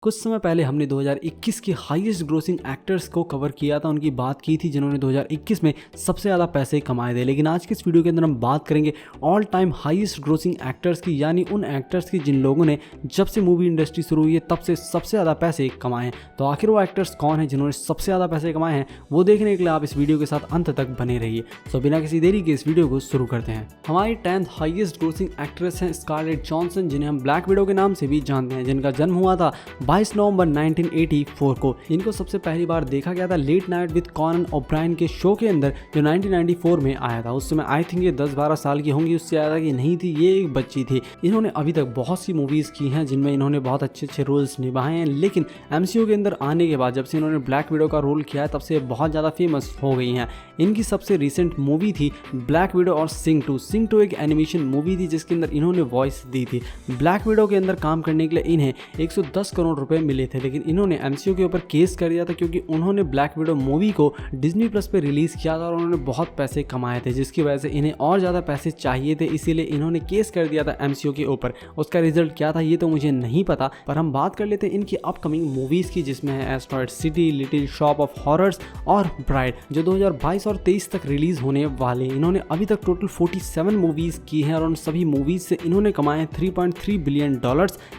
कुछ समय पहले हमने 2021 के हाईएस्ट ग्रोसिंग एक्टर्स को कवर किया था, उनकी बात की थी जिन्होंने 2021 में सबसे ज़्यादा पैसे कमाए थे। लेकिन आज के इस वीडियो के अंदर हम बात करेंगे all time highest grossing actors की, यानी उन एक्टर्स की जिन लोगों ने जब से मूवी इंडस्ट्री शुरू हुई है तब से सबसे ज़्यादा पैसे कमाए हैं। तो आखिर वो एक्टर्स कौन हैं जिन्होंने सबसे ज़्यादा पैसे कमाए हैं, वो देखने के लिए आप इस वीडियो के साथ अंत तक बने रहिए। तो बिना किसी देरी के इस वीडियो को शुरू करते हैं। हमारी 10th हाईएस्ट ग्रोसिंग एक्ट्रेस हैं स्कारलेट जॉनसन, जिन्हें हम ब्लैक विडो के नाम से भी जानते हैं, जिनका जन्म हुआ था 22 नवंबर 1984 को। इनको सबसे पहली बार देखा गया था late night with Conan O'Brien के शो के अंदर, जो 1994 में आया था। उस समय आई थिंक ये 10-12 साल की होंगी, उससे ज़्यादा की नहीं थी, ये एक बच्ची थी। इन्होंने अभी तक बहुत सी मूवीज़ की हैं जिनमें इन्होंने बहुत अच्छे रोल्स निभाए हैं, लेकिन MCU के अंदर आने के बाद जब से इन्होंने ब्लैक विडो का रोल किया है तब से बहुत ज़्यादा फेमस हो गई हैं। इनकी सबसे रिसेंट मूवी थी ब्लैक विडो और सिंग 2। सिंग 2 एक एनिमेशन मूवी थी जिसके अंदर इन्होंने वॉइस दी थी। ब्लैक विडो के अंदर काम करने के लिए इन्हें 110 करोड़ रुपए मिले थे, लेकिन इन्होंने MCU के ऊपर केस कर दिया था क्योंकि उन्होंने ब्लैक विडो मूवी को डिज्नी प्लस पे रिलीज किया था और उन्होंने बहुत पैसे कमाए थे, जिसकी वजह से इन्हें और ज़्यादा पैसे चाहिए थे, इसीलिए इन्होंने केस कर दिया था MCU के ऊपर। उसका रिजल्ट क्या था ये तो मुझे नहीं पता, पर हम बात कर लेते हैं इनकी अपकमिंग मूवीज़ की, जिसमें है asteroid city, little shop of horrors और ब्राइड, जो 2022 और 23 तक रिलीज होने वाले। इन्होंने अभी तक टोटल 47 मूवीज़ की हैं और उन सभी मूवीज़ से इन्होंने कमाए $3.3 बिलियन,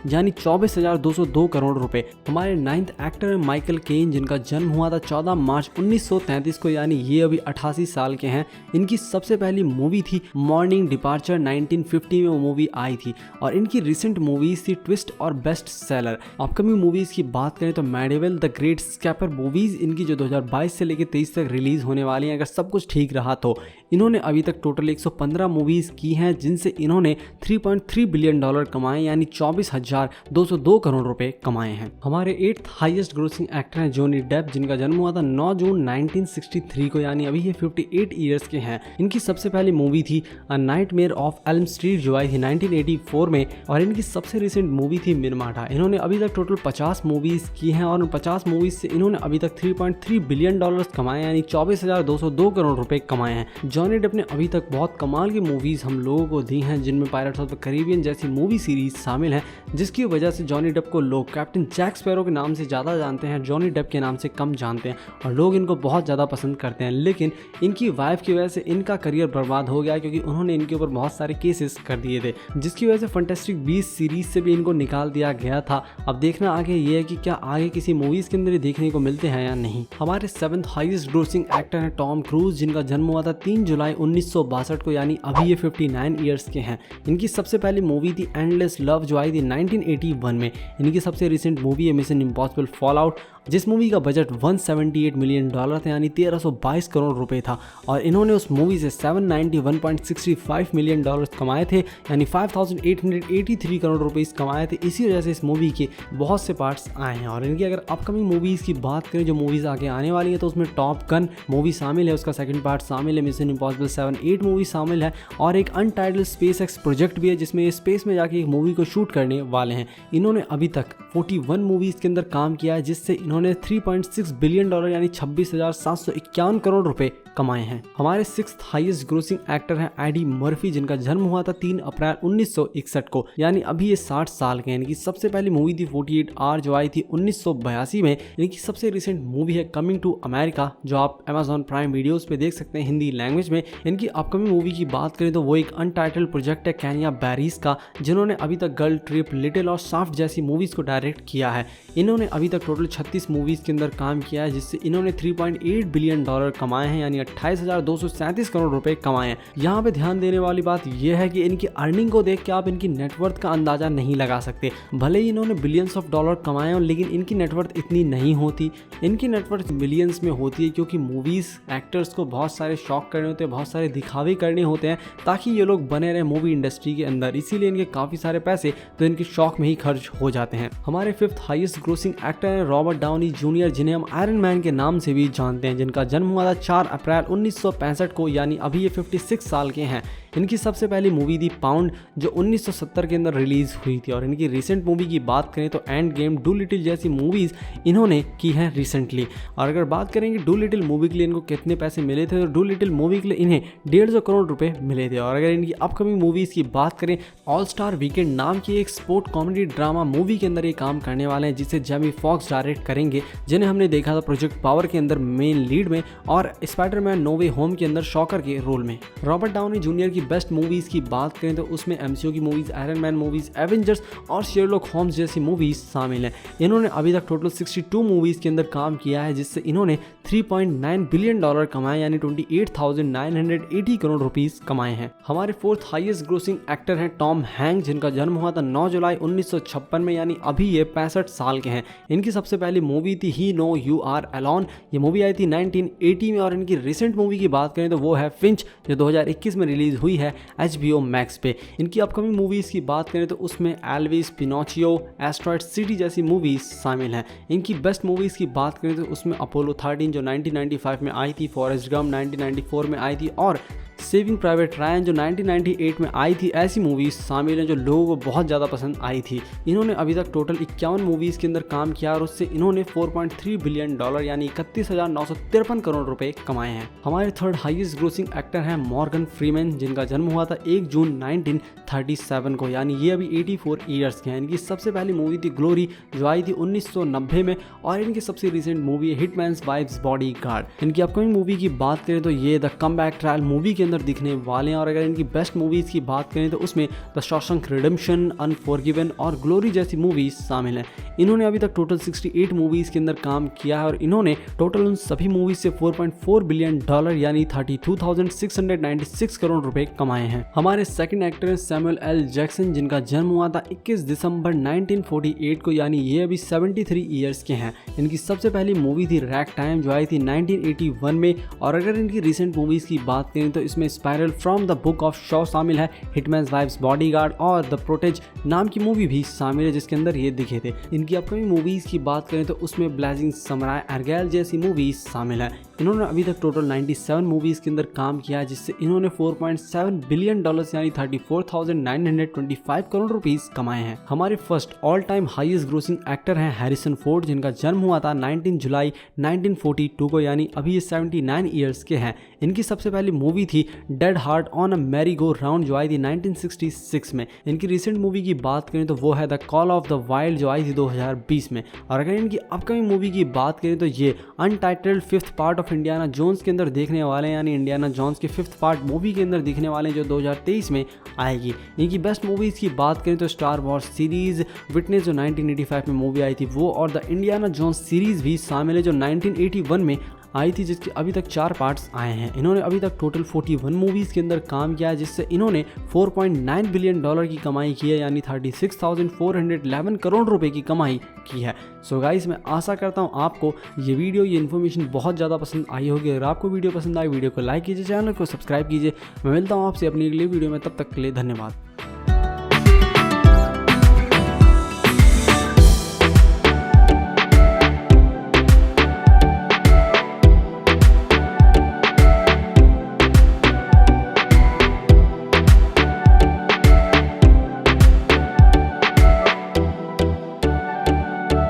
यानी 24,202 करोड़ रुपए। हमारे 9th एक्टर है माइकल केन, जिनका जन्म हुआ था 14 मार्च 1933 को, यानी ये अभी 88 साल के हैं। इनकी सबसे पहली मूवी थी मॉर्निंग डिपार्चर, 1950 में वो मूवी आई थी, और इनकी रिसेंट मूवीज थी ट्विस्ट और बेस्ट सेलर। अपकमिंग मूवीज की बात करें तो medieval, the great scraper movies इनकी जो 2022 से लेकर 23 तक रिलीज होने वाली हैं, अगर सब कुछ ठीक रहा तो। इन्होंने अभी तक टोटल 115 मूवीज की हैं जिनसे इन्होंने $3.3 बिलियन कमाए, यानी 24,202 करोड़ रुपए कमाए हैं। हमारे 8th हाईएस्ट ग्रोसिंग एक्टर हैं जॉनी डेप, जिनका जन्म हुआ था 9 जून 1963 को, यानी अभी ये 58 ईयर्स के हैं। इनकी सबसे पहली मूवी थी a nightmare of Elm street, जो आई थी 1984 में, और इनकी सबसे रिसेंट मूवी थी मिर्माटा। इन्होंने अभी तक टोटल 50 मूवीज की हैं और उन 50 मूवीज से इन्होंने अभी तक $3.3 बिलियन कमाए, यानी 24,202 करोड़ रुपए कमाए हैं। जॉनी डेप ने अभी तक बहुत कमाल की मूवीज हम लोगों को दी हैं, जिनमें पायरेट्स ऑफ द कैरिबियन जैसी मूवी सीरीज शामिल है, जिसकी वजह से जॉनी डेप को लोग कैप्टन जैक स्पैरो के नाम से ज़्यादा जानते हैं, जॉनी डेप के नाम से कम जानते हैं, और लोग इनको बहुत ज़्यादा पसंद करते हैं। लेकिन इनकी वाइफ की वजह से इनका करियर बर्बाद हो गया, क्योंकि उन्होंने इनके ऊपर बहुत सारे केसेस कर दिए थे, जिसकी वजह से फैंटास्टिक बीस्ट सीरीज से भी इनको निकाल दिया गया था। अब देखना आगे ये है कि क्या आगे किसी मूवीज़ के अंदर देखने को मिलते हैं या नहीं। हमारे 7th हाईएस्ट ग्रोसिंग एक्टर हैं टॉम क्रूज, जिनका जन्म हुआ था 3 जुलाई 1962 को, यानी अभी ये 59 ईयर्स के हैं। इनकी सबसे पहली मूवी थी एंडलेस लव, जो आई थी 1981 में। इनकी सबसे रिसेंट मूवी है मिशन इम्पॉसिबल फॉलआउट, जिस मूवी का बजट $178 मिलियन था, यानी 1322 करोड़ रुपए था, और इन्होंने उस मूवी से $791.65 मिलियन कमाए थे, यानी 5,883 करोड़ रुपए कमाए थे। इसी वजह से इस मूवी के बहुत से पार्ट्स आए हैं। और इनकी अगर अपकमिंग मूवीज़ की बात करें, जो मूवीज़ आगे आने वाली है, तो उसमें टॉप गन मूवी शामिल है, उसका सेकंड पार्ट शामिल है, मिशन इम्पॉसिबल 7-8 मूवी शामिल है, और एक अनटाइटल्ड स्पेस एक्स प्रोजेक्ट भी है, जिसमें ये स्पेस में जाके एक मूवी को शूट करने वाले हैं। इन्होंने अभी तक 41 मूवीज़ के अंदर काम किया है, जिससे इन्होंने $3.6 बिलियन, यानी 26,751 करोड़ रुपए कमाए हैं। हमारे 6th हाईएस्ट ग्रोसिंग एक्टर हैं एडी मर्फी, जिनका जन्म हुआ था 3 अप्रैल 1961 को, यानी अभी ये 60 साल के हैं। इनकी सबसे पहली मूवी थी 48 आवर, जो आई थी 1982 में। इनकी सबसे रिसेंट मूवी है कमिंग टू अमेरिका, जो आप Amazon प्राइम वीडियोस पे देख सकते हैं हिंदी लैंग्वेज में। इनकी अपकमिंग मूवी की बात करें तो वो एक अनटाइटल्ड प्रोजेक्ट है कैनिया बैरिस का, जिन्होंने अभी तक गर्ल ट्रिप, लिटिल और सॉफ्ट जैसी मूवीज को डायरेक्ट किया है। इन्होंने अभी तक टोटल 36 मूवीज के अंदर काम किया है, जिससे इन्होंने $3.8 बिलियन कमाए हैं, यानी 28,237 करोड़ रुपए कमाए हैं। यहाँ पे ध्यान देने वाली बात यह है कि इनकी अर्निंग को देख के आप इनकी नेटवर्थ का अंदाजा नहीं लगा सकते। भले ही इन्होंने बिलियंस ऑफ डॉलर कमाए हो, लेकिन इनकी नेटवर्थ इतनी नहीं होती। इनकी नेटवर्थ मिलियंस में होती है, क्योंकि मूवीज एक्टर्स को बहुत सारे शौक करने होते हैं, बहुत सारे दिखावे करने होते हैं, ताकि ये लोग बने रहे मूवी इंडस्ट्री के अंदर। इसीलिए इनके काफी सारे पैसे तो इनके शौक में ही खर्च हो जाते हैं। हमारे 5th हाईएस्ट ग्रोसिंग एक्टर हैं रॉबर्ट डाउनी जूनियर, जिन्हें हम आयरन मैन के नाम से भी जानते हैं, जिनका जन्म हुआ था 4 अप्रैल 1965 को, यानी अभी ये 56 साल के हैं। इनकी सबसे पहली मूवी थी पाउंड जो 1970 के अंदर रिलीज हुई थी। और इनकी रिसेंट मूवी की बात करें तो एंड गेम, डू लिटिल जैसी मूवीज़ इन्होंने की हैं रिसेंटली। और अगर बात करेंगे डू लिटिल मूवी के लिए इनको कितने पैसे मिले थे, तो डू लिटिल मूवी के लिए इन्हें 150 करोड़ रुपए मिले थे। और अगर इनकी अपकमिंग मूवीज़ की बात करें, ऑल स्टार वीकेंड नाम की एक स्पोर्ट कॉमेडी ड्रामा मूवी के अंदर ये काम करने वाले हैं, जिसे जेमी फॉक्स डायरेक्ट करेंगे, जिन्हें हमने देखा था प्रोजेक्ट पावर के अंदर मेन लीड में और स्पाइडरमैन नो वे होम के अंदर शॉकर के रोल में। रॉबर्ट डाउनी जूनियर की बेस्ट मूवीज़ की बात करें तो उसमें एमसीयू की movies, iron man movies, Avengers और शेरलॉक होम्स जैसी मूवीज़ शामिल हैं। इन्होंने अभी तक टोटल 62 मूवीज़ के अंदर काम किया है, जिससे इन्होंने $3.9 बिलियन कमाए यानी 28,980 करोड़ रुपीस कमाए हैं। हमारे फोर्थ हाईएस्ट ग्रोसिंग एक्टर हैं टॉम हैंक, जिनका जन्म हुआ था 9 जुलाई 1956 में, यानी अभी ये 65 साल के हैं। इनकी सबसे पहली मूवी थी ही नो यू आर अलोन। ये मूवी आई थी 1980 में। और इनकी रिसेंट मूवी की बात करें तो वो है फिंच, जो 2021 में रिलीज हुई है HBO मैक्स पे। इनकी अपकमिंग मूवीज़ की बात करें तो उसमें एल्विस, पिनोचियो, एस्ट्रॉयड सिटी जैसी मूवीज़ शामिल हैं। इनकी बेस्ट मूवीज़ की बात करें तो उसमें अपोलो 13 जो 1995 में आई थी, फॉरेस्ट गम 1994 में आई थी और सेविंग प्राइवेट रायन जो 1998 में आई थी, ऐसी मूवीज़ शामिल हैं जो लोगों को बहुत ज़्यादा पसंद आई थी। इन्होंने अभी तक टोटल 51 मूवीज़ के अंदर काम किया और उससे इन्होंने $4.3 बिलियन यानी 31,953 करोड़ रुपए कमाए हैं। हमारे थर्ड हाईएस्ट ग्रोसिंग एक्टर हैं मॉर्गन फ्रीमैन, जिनका जन्म हुआ था 1 जून 1937 को, यानी ये अभी 84 ईयर्स के हैं। इनकी सबसे पहली मूवी थी ग्लोरी जो आई थी 1990 में और इनकी सबसे रिसेंट मूवी है हिटमैन्स वाइफ्स बॉडीगार्ड। इनकी अपकमिंग मूवी की बात करें तो ये द कमबैक ट्रायल मूवी के अंदर दिखने वाले हैं। और अगर इनकी बेस्ट मूवीज़ की बात करें तो उसमें द शॉशैंक रिडेम्पशन, अनफॉरगिवन और ग्लोरी जैसी मूवीज़ शामिल हैं। इन्होंने अभी तक टोटल 68 मूवीज़ के अंदर काम किया है और इन्होंने टोटल उन सभी मूवीज़ से $4.4 बिलियन यानी 32,696 करोड़ रुपए कमाए हैं। हमारे सेकंड एक्टर हैं सैमुअल एल जैक्सन, जिनका जन्म हुआ था 21 दिसंबर 1948 को, यानी ये अभी 73 ईयर्स के हैं। इनकी सबसे पहली मूवी थी रैग टाइम जो आई थी 1981 में। और अगर इनकी रिसेंट मूवीज़ की बात करें तो इसमें spiral from the book of Shaw शामिल है, हिटमैन्स वाइफ्स बॉडीगार्ड और द प्रोटेज नाम की मूवी भी शामिल है, जिसके अंदर ये दिखे थे। इनकी अपकमिंग मूवीज़ की बात करें तो उसमें ब्लेजिंग समुराई, अर्गेल जैसी मूवीज़ शामिल है। इन्होंने अभी तक टोटल 97 मूवीज़ के अंदर काम किया है, जिससे इन्होंने $4.7 बिलियन यानी 34,925 करोड़ रुपीस कमाए हैं। हमारे first all time highest grossing actor हैं हैरिसन फोर्ड, जिनका जन्म हुआ था 19 जुलाई 1942 को, यानी अभी ये 79 ईयर्स के हैं। इनकी सबसे पहली मूवी थी dead heart on a merry go round जो आई थी 1966 में। इनकी रिसेंट मूवी की बात करें तो वो है the call of the wild जो आई थी 2020 में। और अगर इनकी अपकमिंग मूवी की बात करें तो ये untitled 5th part of Indiana Jones के अंदर देखने वाले हैं, यानी इंडियाना जोन्स के 5th पार्ट मूवी के अंदर दिखने वाले हैं जो 2023 में आएगी। इनकी बेस्ट मूवीज़ की बात करें तो स्टार वॉर्स सीरीज़, विटनेस जो 1985 में मूवी आई थी वो, और द इंडियाना जोन्स सीरीज़ भी शामिल है जो 1981 में आई थी, जिसके अभी तक 4 पार्ट्स आए हैं। इन्होंने अभी तक टोटल 41 मूवीज़ के अंदर काम किया है, जिससे इन्होंने $4.9 बिलियन की कमाई की है, यानी 36,411 करोड़ रुपए की कमाई की है। सो गाइस, मैं आशा करता हूँ आपको ये वीडियो, ये इन्फॉर्मेशन बहुत ज़्यादा पसंद आई होगी। अगर आपको वीडियो पसंद आई, वीडियो को लाइक कीजिए, चैनल को सब्सक्राइब कीजिए। मैं मिलता हूँ आपसे अपनी अगली वीडियो में, तब तक के लिए धन्यवाद।